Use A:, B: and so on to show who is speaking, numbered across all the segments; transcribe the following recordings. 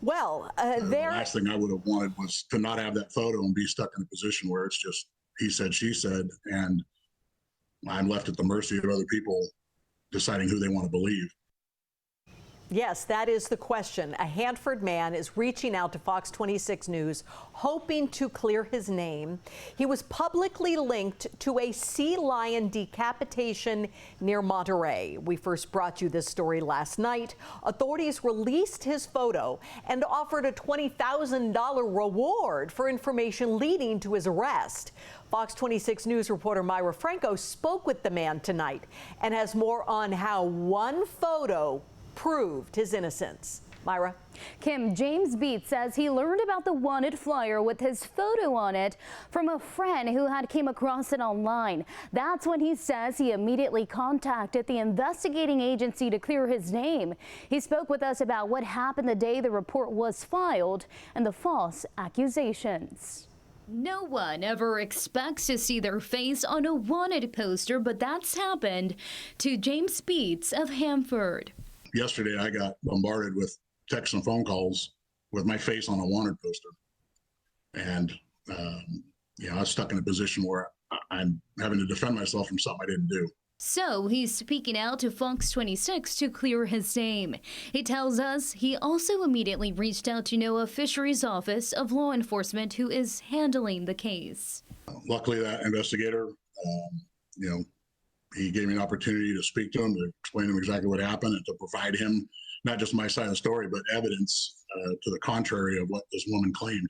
A: Well,
B: The last thing I would have wanted was to not have that photo and be stuck in a position where it's just he said, she said, and I'm left at the mercy of other people deciding who they want to believe.
A: Yes, that is the question. A Hanford man is reaching out to Fox 26 News, hoping to clear his name. He was publicly linked to a sea lion decapitation near Monterey. We first brought you this story last night. Authorities released his photo and offered a $20,000 reward for information leading to his arrest. Fox 26 News reporter Myra Franco spoke with the man tonight and has more on how one photo proved his innocence. Myra.
C: Kim, James Beats says he learned about the wanted flyer with his photo on it from a friend who had came across it online. That's when he says he immediately contacted the investigating agency to clear his name. He spoke with us about what happened the day the report was filed and the false accusations.
D: No one ever expects to see their face on a wanted poster, but that's happened to James Beats of Hanford.
B: Yesterday, I got bombarded with texts and phone calls with my face on a wanted poster. And, I was stuck in a position where I'm having to defend myself from something I didn't do.
D: So he's speaking out to Fox 26 to clear his name. He tells us he also immediately reached out to NOAA Fisheries Office of Law Enforcement, who is handling the case.
B: Luckily, that investigator, he gave me an opportunity to speak to him, to explain to him exactly what happened, and to provide him not just my side of the story, but evidence to the contrary of what this woman claimed.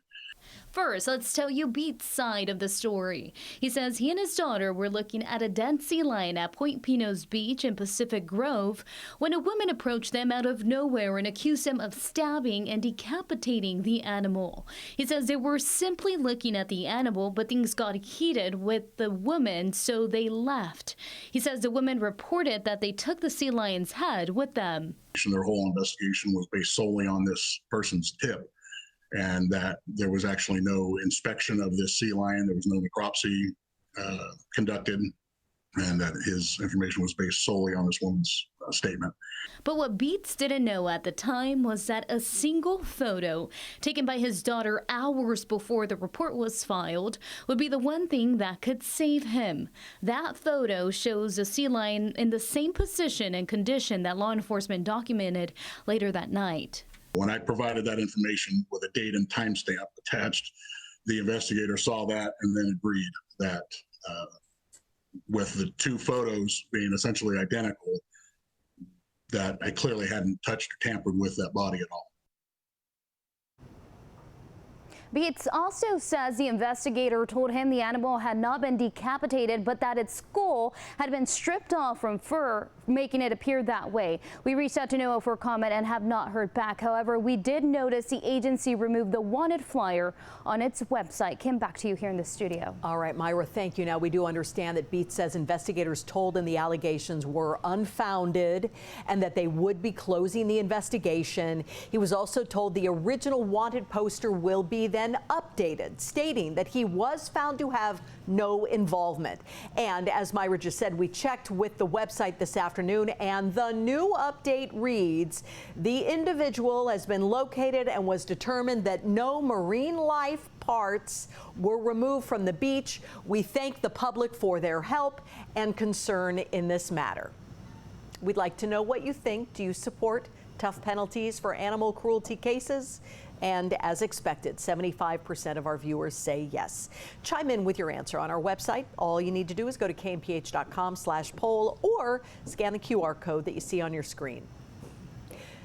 D: First, let's tell you Beats' side of the story. He says he and his daughter were looking at a dead sea lion at Point Pinos Beach in Pacific Grove when a woman approached them out of nowhere and accused them of stabbing and decapitating the animal. He says they were simply looking at the animal, but things got heated with the woman, so they left. He says the woman reported that they took the sea lion's head with them.
B: Their whole investigation was based solely on this person's tip, and that there was actually no inspection of this sea lion. There was no necropsy conducted, and that his information was based solely on this woman's statement.
D: But what Beats didn't know at the time was that a single photo taken by his daughter hours before the report was filed would be the one thing that could save him. That photo shows a sea lion in the same position and condition that law enforcement documented later that night.
B: When I provided that information with a date and timestamp attached, the investigator saw that and then agreed that with the two photos being essentially identical, that I clearly hadn't touched or tampered with that body at all.
C: Beats also says the investigator told him the animal had not been decapitated, but that its skull had been stripped off from fur, making it appear that way. We reached out to NOAA for comment and have not heard back. However, we did notice the agency removed the wanted flyer on its website. Kim, back to you here in the studio.
A: All right, Myra, thank you. Now, we do understand that Beats says investigators told him the allegations were unfounded and that they would be closing the investigation. He was also told the original wanted poster will be then updated, stating that he was found to have no involvement. And as Myra just said, we checked with the website this afternoon, and the new update reads, the individual has been located and was determined that no marine life parts were removed from the beach. We thank the public for their help and concern in this matter. We'd like to know what you think. Do you support tough penalties for animal cruelty cases? And as expected, 75% of our viewers say yes. Chime in with your answer on our website. All you need to do is go to kmph.com/poll or scan the QR code that you see on your screen.